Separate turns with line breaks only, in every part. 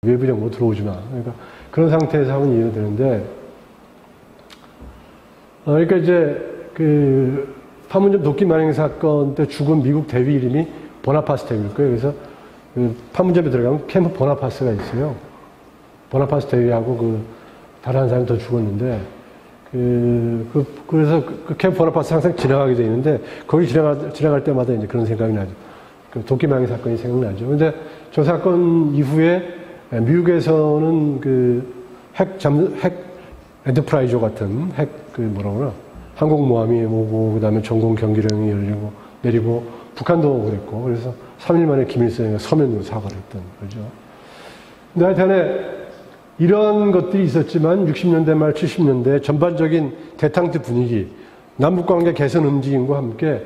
외부 정보 들어오지 마. 그러니까 그런 상태에서 하면 이해가 되는데, 그러니까 이제 그 판문점 도끼 만행 사건 때 죽은 미국 대위 이름이 보나파스테일 거예요. 그래서 그 판문점에 들어가면 캠프 보나파스가 있어요. 보나파스 대위하고 그 다른 한 사람이 더 죽었는데, 그래서 그 캠프 보나파스 항상 지나가게 돼 있는데, 거기 지나갈 때마다 이제 그런 생각이 나죠. 그 도끼 만행 사건이 생각나죠. 근데 저 사건 이후에 미국에서는 그 핵 엔터프라이저 같은 항공모함이 오고, 그 다음에 전공 경기령이 내리고, 북한도 그랬고, 그래서 3일 만에 김일성이 서면으로 사과를 했던 거죠. 근데 하여튼에 이런 것들이 있었지만 60년대 말 70년대 전반적인 대탕트 분위기, 남북관계 개선 움직임과 함께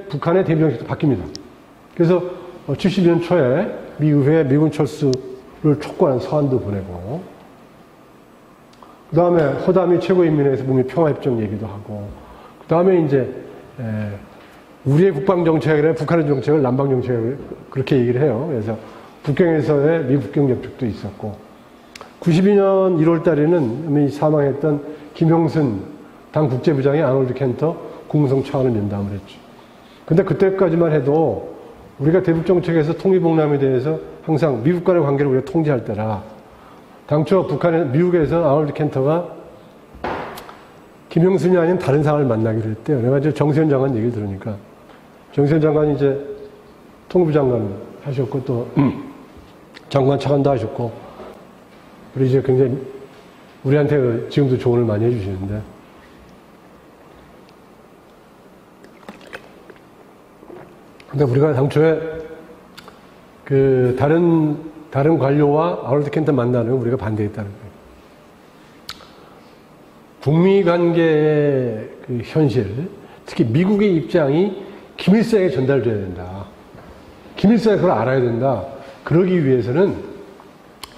북한의 대미정책도 바뀝니다. 그래서 70년 초에 미국에 미군 철수를 촉구하는 서한도 보내고, 그 다음에 호담이 최고인민회에서 북미 평화협정 얘기도 하고, 그 다음에 이제 우리의 국방정책이나 북한의 정책을 남방정책을 그렇게 얘기를 해요. 그래서 북경에서의 미북경 접촉도 있었고, 92년 1월 달에는 사망했던 김형순 당 국제부장이 아놀드 켄터 국무성 차관을 면담을 했죠. 근데 그때까지만 해도 우리가 대북정책에서 통일봉남에 대해서 항상 미국 간의 관계를 우리가 통제할 때라, 당초 미국에서 아놀드 켄터가 김형순이 아닌 다른 사람을 만나기로 했대요. 내가 이제 정세현 장관 얘기를 들으니까, 정세현 장관이 이제 통일부 장관 하셨고, 또 장관 차관도 하셨고, 우리 이제 굉장히 우리한테 지금도 조언을 많이 해주시는데, 근데 우리가 당초에 그 다른 관료와 아놀드 켄터 만나는 걸 우리가 반대했다는 거예요. 북미 관계의 그 현실, 특히 미국의 입장이 김일성에 전달돼야 된다. 김일성이 그걸 알아야 된다. 그러기 위해서는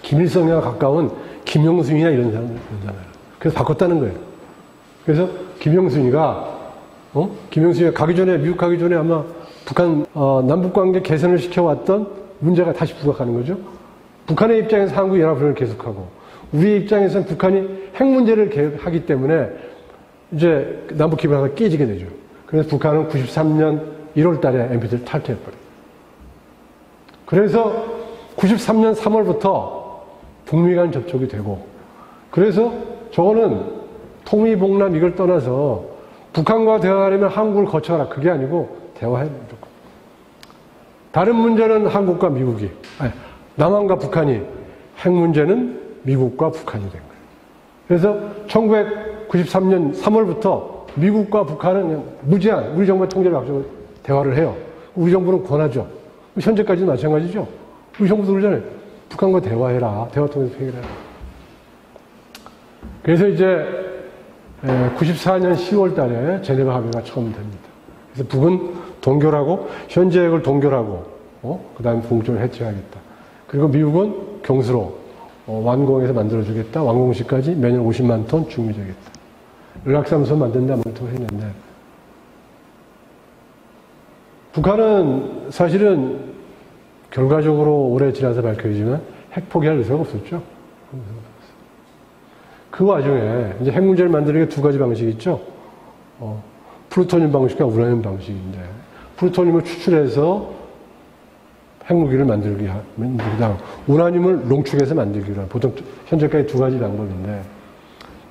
김일성과 가까운 김영순이나 이런 사람을 만나라. 그래서 바꿨다는 거예요. 그래서 김영순이가 미국 가기 전에 아마 북한, 남북관계 개선을 시켜왔던 문제가 다시 부각하는 거죠. 북한의 입장에서 한국연합훈련을 계속하고, 우리의 입장에서는 북한이 핵 문제를 계획하기 때문에 이제 남북기반화가 깨지게 되죠. 그래서 북한은 93년 1월 달에 NPT를 탈퇴해버려요. 그래서 93년 3월부터 북미 간 접촉이 되고, 그래서 저거는 통일봉남 이걸 떠나서 북한과 대화하려면 한국을 거쳐라. 그게 아니고 대화해 무조건. 다른 문제는 한국과 미국이, 남한과 북한이, 핵 문제는 미국과 북한이 된 거예요. 그래서 1993년 3월부터 미국과 북한은 무제한 우리 정부의 통제를 가지고 대화를 해요. 우리 정부는 권하죠. 현재까지도 마찬가지죠. 우리 정부도 그러잖아요. 북한과 대화해라. 대화 통해서 해결해라. 그래서 이제 94년 10월 달에 제네바 합의가 처음 됩니다. 그래서 북은 동결하고, 현재핵을 동결하고, 그 다음에 본격적으로 해체하겠다. 그리고 미국은 경수로 완공해서 만들어주겠다. 완공시까지 매년 50만 톤 중미되겠다. 연락사무소 만든다. 말통을 했는데, 북한은 사실은 결과적으로 오래 지나서 밝혀지지만 핵 포기할 의사가 없었죠. 그 와중에 이제 핵 문제를 만드는 게 두 가지 방식이 있죠. 플루토늄 방식과 우라늄 방식인데, 플루토늄을 추출해서 핵무기를 만들기 하고, 우라늄을 농축해서 만들기로 하고, 보통 현재까지 두 가지 방법인데,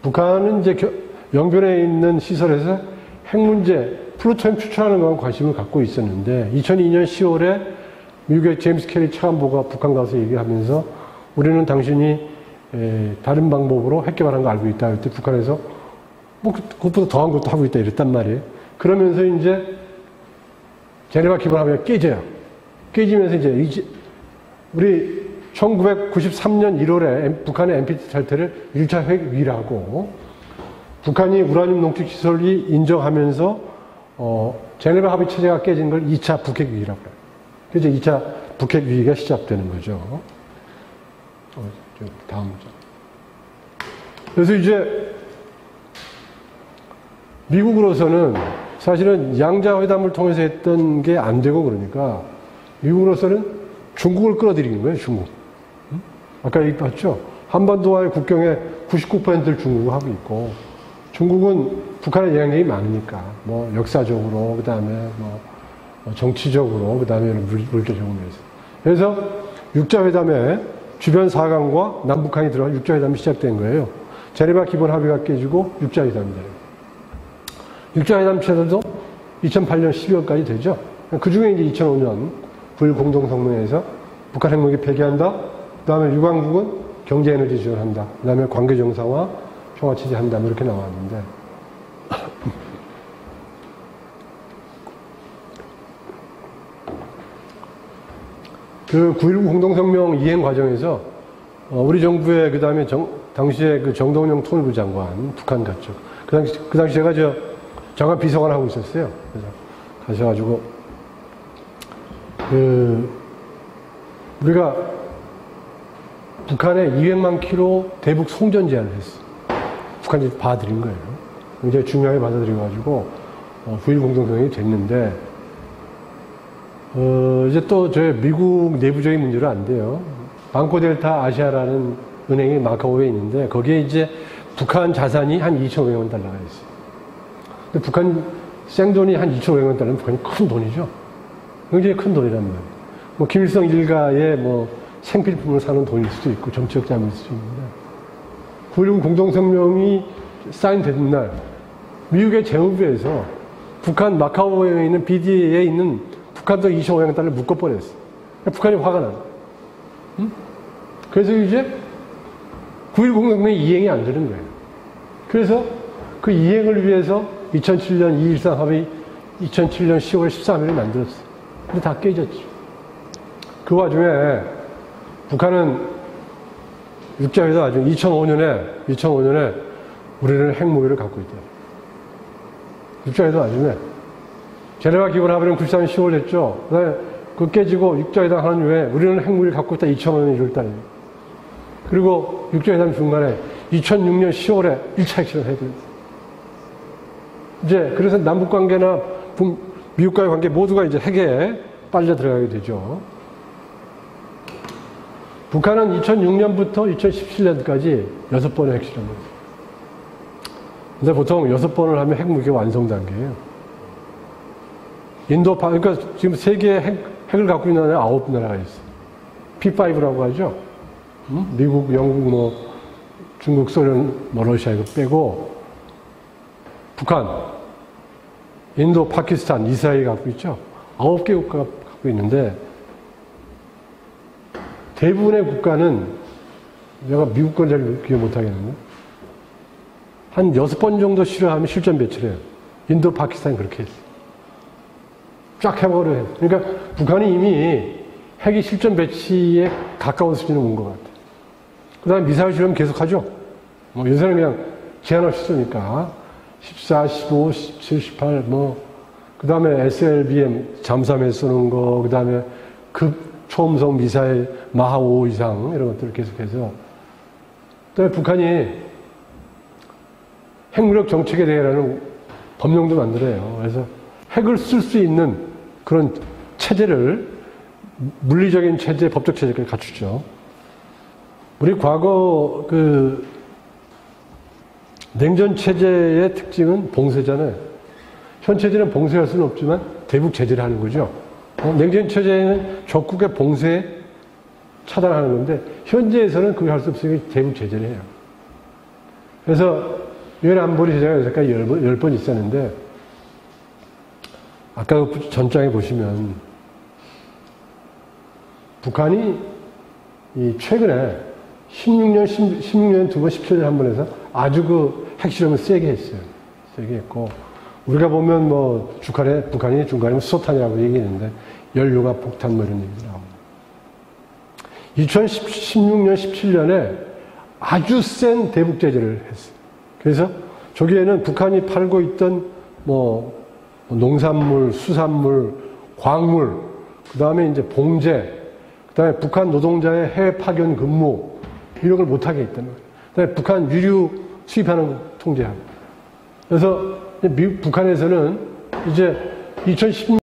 북한은 이제 영변에 있는 시설에서 핵 문제, 플루토늄 추출하는 것에 관심을 갖고 있었는데, 2002년 10월에 미국의 제임스 캐리 차관보가 북한 가서 얘기하면서, 우리는 당신이 다른 방법으로 핵 개발한 거 알고 있다. 그때 북한에서 그것보다 더한 것도 하고 있다 이랬단 말이에요. 그러면서 이제 제네바 기본 합의가 깨져요. 깨지면서 이제 우리 1993년 1월에 북한의 NPT 탈퇴를 1차 핵 위라고, 북한이 우라늄 농축 시설이 인정하면서 제네바 합의 체제가 깨진 걸 2차 북핵 위기라고 해요. 그래서 2차 북핵 위기가 시작되는 거죠. 다음 장. 그래서 이제 미국으로서는 사실은 양자회담을 통해서 했던 게 안 되고, 그러니까 미국으로서는 중국을 끌어들이는 거예요. 중국. 아까 얘기했죠. 한반도와의 국경의 99%를 중국이 하고 있고, 중국은 북한에 영향력이 많으니까, 뭐, 역사적으로, 그 다음에 뭐, 정치적으로, 그 다음에 물리적으로 해서. 그래서 육자회담에 주변 4강과 남북한이 들어간 육자회담이 시작된 거예요. 제네바 기본 합의가 깨지고 육자회담이 돼요. 육자회담 체제도 2008년 12월까지 되죠. 그 중에 이제 2005년 9.1 공동성명에서 북한 핵무기 폐기한다. 그 다음에 유관국은 경제에너지 지원한다. 그 다음에 관계 정상화, 평화체제 한다. 뭐 이렇게 나왔는데. 그 9.19 공동성명 이행 과정에서 우리 정부의 그 다음에 당시에 그 정동영 통일부 장관 북한 갔죠. 그 당시 제가 장관 비서관 하고 있었어요. 그래서 가셔가지고 우리가 북한에 200만 킬로 대북 송전 제안을 했어. 북한이 받아들인 거예요. 굉장히 중요하게 받아들여가지고 9.1 공동성명이 됐는데 이제 또 저 미국 내부적인 문제로 안 돼요. 방코델타 아시아라는 은행이 마카오에 있는데 거기에 이제 북한 자산이 한 2,500만 달러가 있어요. 근데 북한 생돈이 한 2,500만 달러면 북한이 큰 돈이죠. 굉장히 큰 돈이란 말이에요. 뭐 김일성 일가의 뭐 생필품을 사는 돈일 수도 있고 정치적 자금일 수도 있는데 9.19 공동성명이 사인된 날 미국의 재무부에서 북한 마카오에 있는 BDA에 있는 북한도 2,500만 달러를 묶어버렸어. 북한이 화가 나. 응? 그래서 이제 9.19 공동성명이 이행이 안 되는 거예요. 그래서 그 이행을 위해서 2007년 2.13 합의 2007년 10월 13일에 만들었어. 근데 다 깨졌죠. 그 와중에 북한은 육자회담 아주 2005년에 우리는 핵무기를 갖고 있다. 육자회담 아주에 제네바 기본 합의는 93년 10월 됐죠. 그 깨지고 육자회담 하는 후에 우리는 핵무기를 갖고 있다. 2005년 1월 달에. 그리고 육자회담 중간에 2006년 10월에 1차 핵실험 해야 돼요. 이제 그래서 남북 관계나 미국과의 관계 모두가 이제 핵에 빨려 들어가게 되죠. 북한은 2006년부터 2017년까지 6번의 핵실험을 했어요. 근데 보통 6번을 하면 핵무기 완성 단계예요. 그러니까 지금 세계에 핵을 갖고 있는 나라가 9나라가 있어요. P5라고 하죠. 미국, 영국, 뭐 중국, 소련, 러시아 이거 빼고 북한, 인도, 파키스탄, 이스라엘이 갖고 있죠. 9개 국가가 갖고 있는데 대부분의 국가는 내가 미국 건 잘 기억 못하겠는데 한 6번 정도 실험하면 실전 배치를 해요. 인도, 파키스탄이 그렇게 했어요. 쫙 해버려요. 그러니까 북한이 이미 핵이 실전 배치에 가까운 수준에 온 것 같아요. 그 다음에 미사일 실험 계속하죠. 뭐 요새는 그냥 제한 없이 쏘니까 14, 15, 17, 18 뭐 그 다음에 SLBM 잠수함에 쏘는 거, 그 다음에 초음속 미사일 마하 5 이상 이런 것들을 계속해서 또 북한이 핵무력 정책에 대해라는 법령도 만들어요. 그래서 핵을 쓸 수 있는 그런 체제를 물리적인 체제, 법적 체제까지 갖추죠. 우리 과거 그 냉전 체제의 특징은 봉쇄잖아요. 현 체제는 봉쇄할 수는 없지만 대북 제재를 하는 거죠. 냉전 체제는 적국의 봉쇄 차단하는 건데 현재에서는 그걸 할 수 없으니까 대북 제재를 해요. 그래서 유엔 안보리 제재가 여기까지 10번 있었는데 아까 그 전장에 보시면 북한이 최근에 16년 2번, 17년에 한 번 해서 아주 그 핵실험을 세게 했어요. 세게 했고 우리가 보면 뭐 북한이 중간에 수소탄이라고 얘기했는데 연료가 폭탄 뭐 이런 얘기도 나오고 2016년, 17년에 아주 센 대북 제재를 했어요. 그래서 저기에는 북한이 팔고 있던 뭐 농산물, 수산물, 광물, 그 다음에 이제 봉제, 그 다음에 북한 노동자의 해외 파견 근무, 이런 걸 못하게 했다는 거예요. 그 다음에 북한 유류 수입하는 거 통제하고. 그래서 북한에서는 이제 2016년